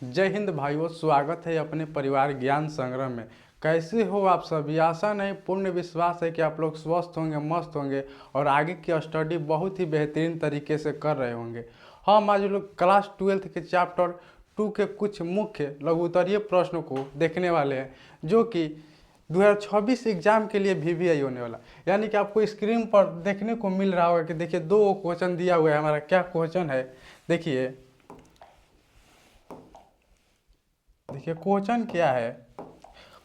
जय हिंद भाइयों, स्वागत है अपने परिवार ज्ञान संग्रह में। कैसे हो आप सभी? आशा नहीं पूर्ण विश्वास है कि आप लोग स्वस्थ होंगे, मस्त होंगे और आगे की स्टडी बहुत ही बेहतरीन तरीके से कर रहे होंगे। हम आज लोग क्लास 12 के चैप्टर 2 के कुछ मुख्य लघु उत्तरीय प्रश्नों को देखने वाले हैं, जो कि 2026 एग्जाम के लिए VVI होने वाला। यानी कि आपको स्क्रीन पर देखने को मिल रहा होगा कि देखिए 2 क्वेश्चन दिया हुआ है। हमारा क्या क्वेश्चन है, देखिए क्वेश्चन क्या है।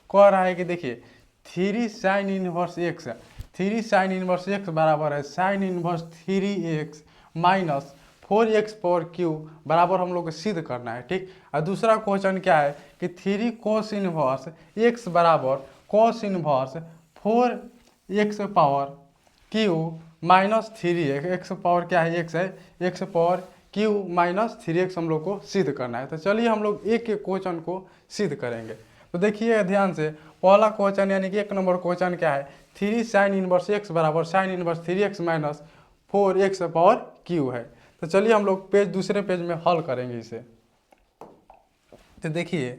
कह रहा है कि देखिए 3 sine inverse x, 3 sine inverse x बराबर है sine inverse 3x minus 4x power Q बराबर हम लोग को सिद्ध करना है, ठीक। और दूसरा क्वेश्चन क्या है कि 3 कोस इनवर्स एक्स बराबर cos inverse 4x power Q minus 3x, x power क्या है, एक्स है, x power Q minus 3x हम लोग को सिद्ध करना है। तो चलिए हम लोग एक एक क्वेश्चन को सिद्ध करेंगे। तो देखिए ध्यान से, पहला क्वेश्चन यानी कि 1 नंबर क्वेश्चन क्या है, 3 साइन इनवर्स एक्स बराबर sine inverse 3x minus 4x power Q है। तो चलिए हम लोग दूसरे पेज में हल करेंगे इसे। तो देखिए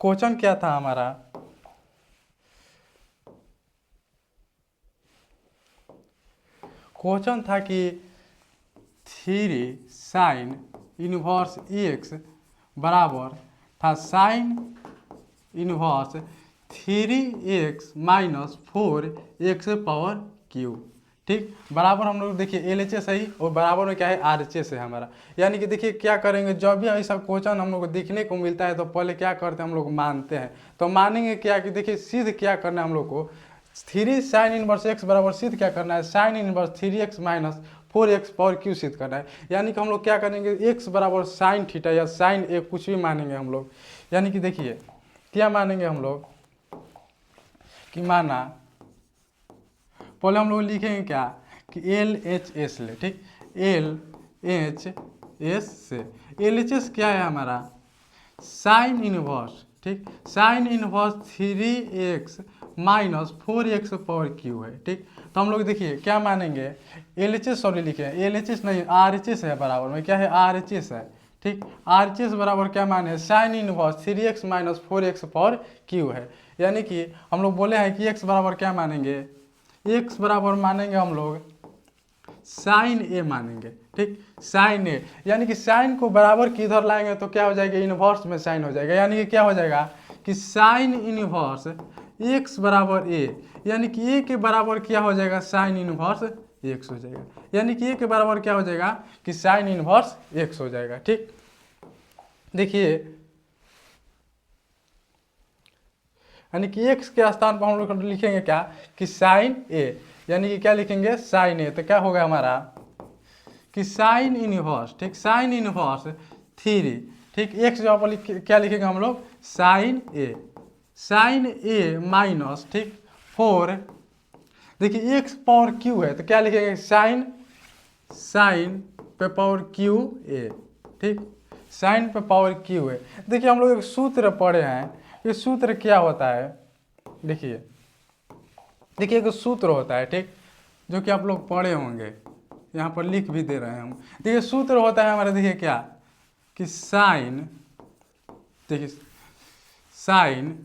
क्वेश्चन क्या था हमारा, क्वेश्चन था कि 3 साइन इनवर्स एक्स बराबर था sine inverse 3x minus 4x power Q, ठीक। बराबर हम लोग देखिए LHS है और बराबर में क्या है RHS है हमारा। यानी कि देखिए क्या करेंगे, जब भी ऐसा क्वेश्चन हम लोग को देखने को मिलता है तो पहले क्या करते हैं हम लोग मानते हैं। तो मानेंगे क्या कि देखिए सिद्ध क्या करना है हम लोग को, 3 साइन इनवर्स एक्स बराबर सिद्ध क्या करना है, sine inverse 3x minus 4x power Q सिद्ध करना है। यानी कि हम लोग क्या करेंगे, x बराबर साइन थीटा या साइन ए कुछ भी मानेंगे हम लोग। यानी कि देखिए क्या मानेंगे हम लोग कि माना पहले हम लोग लिखेंगे क्या कि LHS ले, ठीक। LHS से LHS क्या है हमारा, साइन इनवर्स, ठीक, sine inverse 3x minus 4x power Q है, ठीक। तो हम लोग देखिए क्या मानेंगे, LHS सॉरी लिखे LHS नहीं RHS है, बराबर में क्या है RHS है, ठीक। RHS बराबर क्या माने, sine inverse 3x minus 4x power Q है। यानी कि हम लोग बोले हैं कि x बराबर क्या मानेंगे, x बराबर मानेंगे हम लोग साइन ए मानेंगे, ठीक, साइन ए। यानी कि साइन को बराबर किधर लाएंगे तो क्या हो जाएगा, इनवर्स में साइन हो जाएगा। यानी कि क्या हो जाएगा कि साइन इनवर्स x बराबर ए, यानी कि ए के बराबर क्या हो जाएगा, साइन इनवर्स x हो जाएगा। यानी कि ए के बराबर क्या हो जाएगा कि साइन इनवर्स x हो जाएगा, ठीक। देखिए यानी कि x के स्थान पर हम लोग लिखेंगे क्या कि साइन ए, यानी कि क्या लिखेंगे साइन ए। तो क्या होगा हमारा कि साइन इनवर्स, ठीक, साइन इनवर्स 3, ठीक, x जगह पर क्या लिखेंगे हम लोग साइन ए, साइन ए माइनस, ठीक, 4, देखिए x पावर क्यू है तो क्या लिखेंगे साइन, साइन पे पावर क्यू ए, ठीक, साइन पे पावर क्यू है। देखिए हम लोग एक सूत्र पढ़े हैं, ये सूत्र क्या होता है, देखिए एक सूत्र होता है, ठीक, जो कि आप लोग पढ़े होंगे, यहाँ पर लिख भी दे रहे हैं हम। देखिए सूत्र होता है हमारा, देखिए क्या कि साइन, देखिए साइन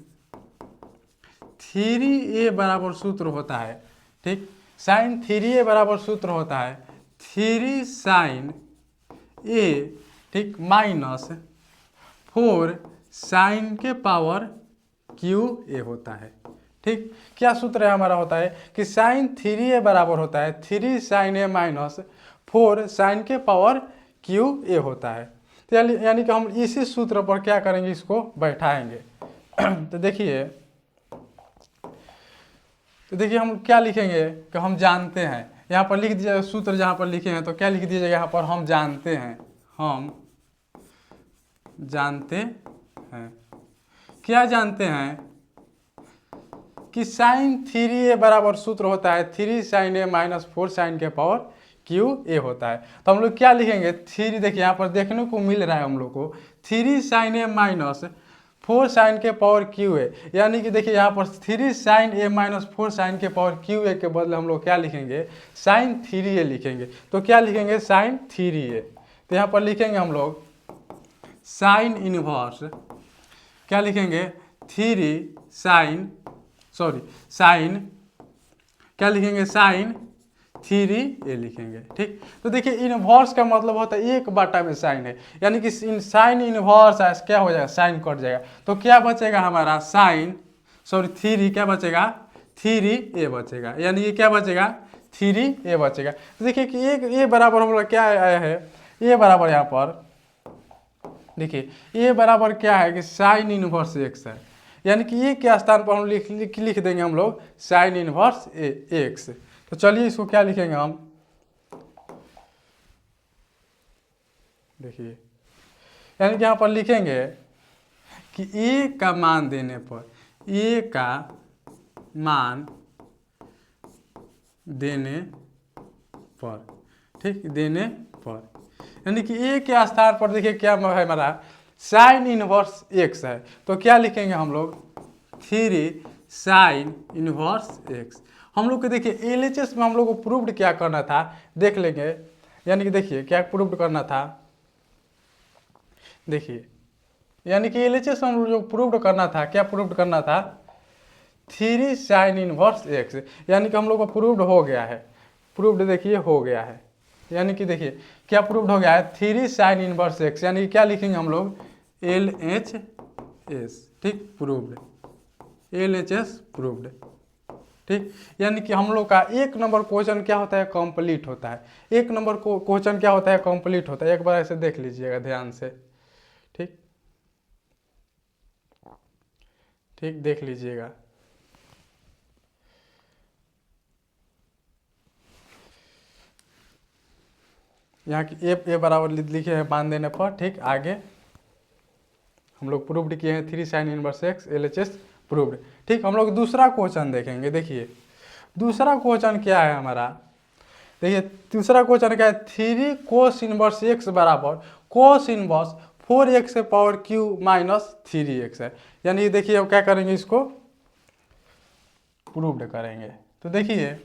3a बराबर सूत्र होता है, ठीक, साइन 3a बराबर सूत्र होता है 3 साइन ए, ठीक, माइनस 4 साइन के पावर क्यू ए होता है, ठीक। क्या सूत्र है हमारा, होता है कि साइन 3a बराबर होता है 3 साइन ए माइनस 4 साइन के पावर क्यू ए होता है। तो यानी कि हम इसी सूत्र पर क्या करेंगे, इसको बैठाएंगे। तो देखिए हम क्या लिखेंगे कि हम जानते हैं, यहाँ पर लिख दीजिएगा सूत्र, जहाँ पर लिखे हैं तो क्या लिख दीजिएगा यहाँ पर, हम जानते हैं, हम जानते हैं, क्या जानते हैं कि साइन 3a बराबर सूत्र होता है 3 साइन ए माइनस 4 साइन के पावर क्यू ए होता है। तो हम लोग क्या लिखेंगे 3, देखिए यहाँ पर देखने को मिल रहा है हम लोग को 3 साइन ए माइनस 4 साइन के पावर क्यू ए, यानी कि देखिए यहाँ पर 3 साइन ए माइनस 4 साइन के पावर क्यू ए के बदले हम लोग क्या लिखेंगे साइन 3a लिखेंगे। तो क्या लिखेंगे साइन 3a, तो यहाँ पर लिखेंगे हम लोग साइन इनवर्स, क्या लिखेंगे, थ्री साइन, साइन, क्या लिखेंगे, साइन थ्री ए लिखेंगे। ठीक, तो देखिए इनवर्स का मतलब होता है एक बाटा में साइन है, यानी कि इन साइन इनवर्स है, क्या हो जाएगा, साइन कट जाएगा, तो क्या बचेगा हमारा, साइन थ्री, क्या बचेगा, थ्री ए बचेगा, यानी ये क्या बचेगा, थ्री ए बचेगा। तो देखिए कि एक ए बराबर हम लोग क्या आया है, ए बराबर यहाँ पर देखिए ए बराबर क्या है कि साइन इनवर्स एक्स है, यानी कि ए के स्थान पर हम लिख देंगे हम लोग साइन इनवर्स एक्स। तो चलिए इसको क्या लिखेंगे हम, देखिए यानी कि यहाँ पर लिखेंगे कि ए का मान देने पर, ए का मान देने पर, ठीक, देने पर, यानी कि ए के स्थान पर देखिए क्या है हमारा, साइन इनवर्स एक्स है, तो क्या लिखेंगे हम लोग, थ्री साइन इनवर्स एक्स। हम लोग को देखिए एलएचएस में हम लोग को प्रूव्ड क्या करना था, देख लेंगे, यानी कि देखिए क्या प्रूव्ड करना था, देखिए यानी कि एलएचएस में हम लोग जो प्रूव्ड करना था, क्या प्रूव्ड करना था, थ्री साइन इनवर्स एक्स, यानी कि हम लोग को प्रूव्ड हो गया है, प्रूव्ड देखिए हो गया है, यानी कि देखिए क्या प्रूव्ड हो गया है, थ्री साइन इनवर्स एक्स, यानी कि क्या लिखेंगे हम लोग, एल एच एस, ठीक, proved, L H S proved, ठीक, यानी कि हम लोग का एक नंबर क्वेश्चन क्या होता है, कंप्लीट होता है, एक नंबर क्वेश्चन क्या होता है, कंप्लीट होता है, एक बार ऐसे देख लीजिएगा ध्यान से, ठीक, ठीक, देख लीजिएगा, यहाँ की ए बराबर लिखे हैं मान देने पर, ठीक, आगे हम लोग प्रूव्ड किए हैं three sine inverse x, LHS proved. ठीक, हम लोग दूसरा क्वेश्चन देखेंगे, देखिए दूसरा क्वेश्चन क्या है हमारा, देखिए दूसरा क्वेश्चन क्या है, थ्री कोस इनवर्स एक्स बराबर कोस इनवर्स फोर एक्स के power Q minus three x है, यानी देखिए अब क्या करेंगे, इसको प्रूव्ड करेंगे। तो देखिए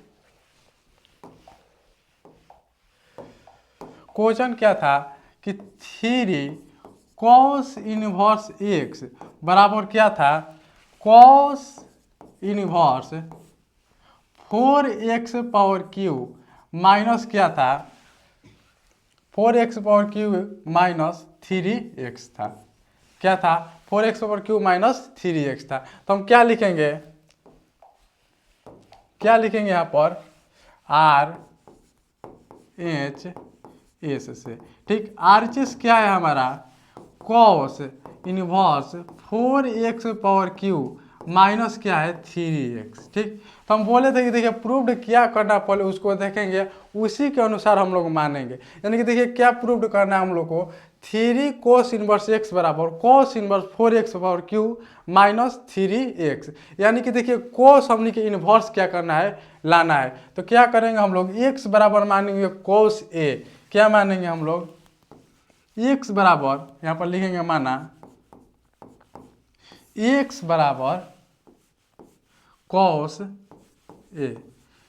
क्वेश्चन क्या था कि थ्री कॉस इनवर्स एक्स बराबर क्या था, cos inverse four x power Q minus क्या था, four x power Q minus three x था, क्या था, four x power Q minus three x था। तो हम क्या लिखेंगे, क्या लिखेंगे यहाँ पर, आर एच एस से, ठीक, आर एच एस क्या है हमारा, cos inverse four x power Q minus क्या है थ्री एक्स, ठीक। तो हम बोले थे कि देखिए प्रूव्ड क्या करना, पहले उसको देखेंगे, उसी के अनुसार हम लोग मानेंगे, यानी कि देखिए क्या प्रूव्ड करना है हम लोग को, थ्री कोस इनवर्स एक्स बराबर cos inverse four x power Q minus three x, यानी कि देखिए कोस हमने के इनवर्स क्या करना है, लाना है। तो क्या करेंगे हम लोग, एक्स बराबर मानेंगे कोस ए, क्या मानेंगे हम लोग, एक्स बराबर यहाँ पर लिखेंगे माना एक्स बराबर कॉस ए,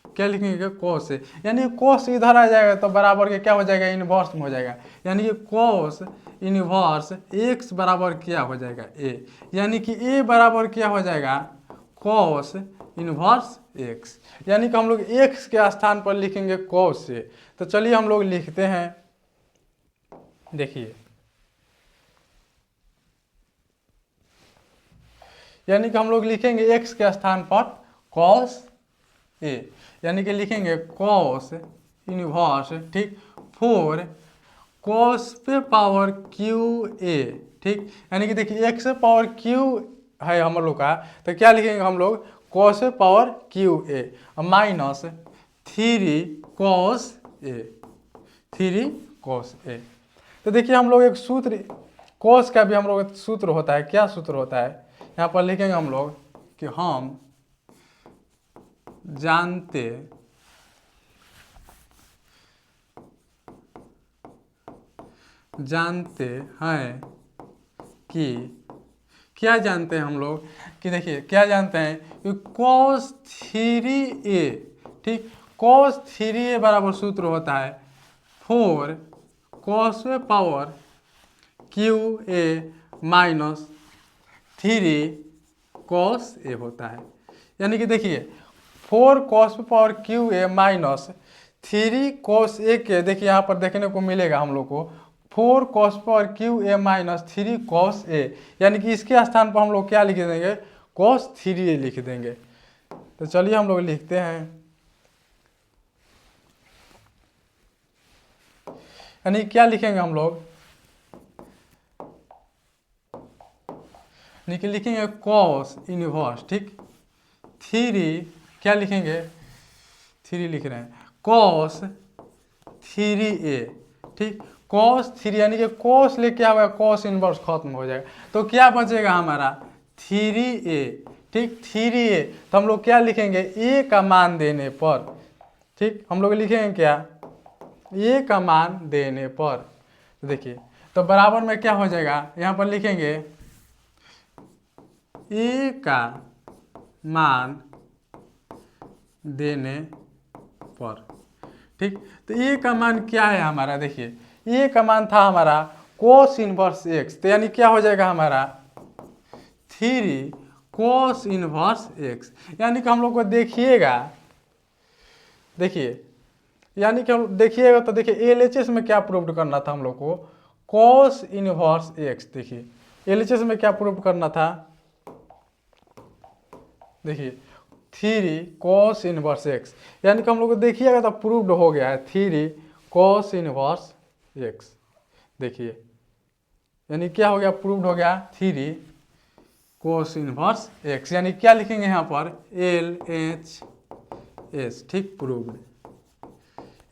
क्या लिखेंगे, कॉस ए, यानी कॉस इधर आ जाएगा तो बराबर के क्या हो जाएगा, इनवर्स में हो जाएगा, यानी कि कॉस इनवर्स एक्स बराबर क्या हो जाएगा ए, यानी कि ए बराबर क्या हो जाएगा, कॉस इनवर्स एक्स, यानी कि हम लोग एक्स के स्थान पर लिखेंगे कॉस ए। तो चलिए हम लोग लिखते हैं, देखिए यानी कि हम लोग लिखेंगे x के स्थान पर cos a, यानी कि लिखेंगे cos इनवर्स, ठीक, फोर cos पे पावर क्यू ए, ठीक, यानी कि देखिए x पावर q है हम लोग का, तो क्या लिखेंगे हम लोग, cos पे power cube A minus three cos A, three cos ए। तो देखिए हम लोग एक सूत्र, cos का भी हम लोग सूत्र होता है, क्या सूत्र होता है, यहाँ पर लिखेंगे हम लोग कि हम जानते हैं कि, क्या जानते हैं हम लोग कि देखिए क्या जानते हैं कि cos थ्री ए, ठीक, cos थ्री ए बराबर सूत्र होता है four cos power cube A minus 3 cos A होता है। यानी कि देखिए 4 cos power cube A minus 3 cos A के, देखिए यहाँ पर देखने को मिलेगा हम लोग को 4 cos power cube A minus 3 cos A, यानी कि इसके स्थान पर हम लोग क्या लिख देंगे, कॉस 3a लिख देंगे। तो चलिए हम लोग लिखते हैं, यानी क्या लिखेंगे हम लोग, लिखेंगे कॉस इनवर्स, ठीक 3 क्या लिखेंगे, 3 लिख रहे हैं, कॉस 3a, ठीक कॉस 3 यानी कि कॉस ले क्या होगा, कॉस इनवर्स खत्म हो जाएगा, तो क्या बचेगा हमारा 3a, ठीक 3a। तो हम लोग क्या लिखेंगे, a का मान देने पर, ठीक हम लोग लिखेंगे क्या, a का मान देने पर, तो देखिए तो बराबर में क्या हो जाएगा, यहाँ पर लिखेंगे a का मान देने पर, ठीक तो a का मान क्या है हमारा, देखिए a का मान था हमारा कोस इनवर्स x, तो यानी क्या हो जाएगा हमारा 3 कोस इनवर्स x, यानी कि हम लोग को देखिएगा, देखिए यानी कि हम देखिएगा तो देखिए LHS में क्या प्रूव करना था हम लोग को, कोस इनवर्स x, देखिए LHS में क्या प्रूव करना था, देखिए 3 कोस इनवर्स x, यानी कि हम लोग को देखिएगा तो प्रूव्ड हो गया है 3 कोस इनवर्स x, देखिए यानी क्या हो गया, प्रूव्ड हो गया 3 कोस इनवर्स x, यानी क्या लिखेंगे यहाँ पर LHS, ठीक प्रूव्ड,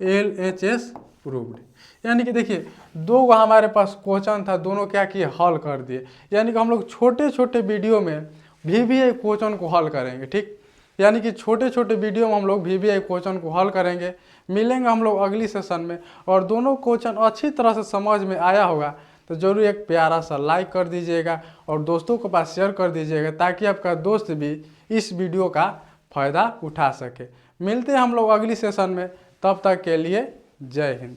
LHS प्रूव्ड। यानी कि देखिए दो हमारे पास क्वेश्चन था, दोनों क्या किए, हल कर दिए, यानी कि हम लोग छोटे छोटे वीडियो में VBI क्वेश्चन को हल करेंगे, ठीक यानी कि छोटे छोटे वीडियो में हम लोग VBI क्वेश्चन को हल करेंगे। मिलेंगे हम लोग अगली सेशन में, और दोनों क्वेश्चन अच्छी तरह से समझ में आया होगा तो ज़रूर एक प्यारा सा लाइक कर दीजिएगा और दोस्तों के पास शेयर कर दीजिएगा, ताकि आपका दोस्त भी इस वीडियो का फ़ायदा उठा सके। मिलते हैं हम लोग अगली सेशन में, तब तक के लिए जय हिंद।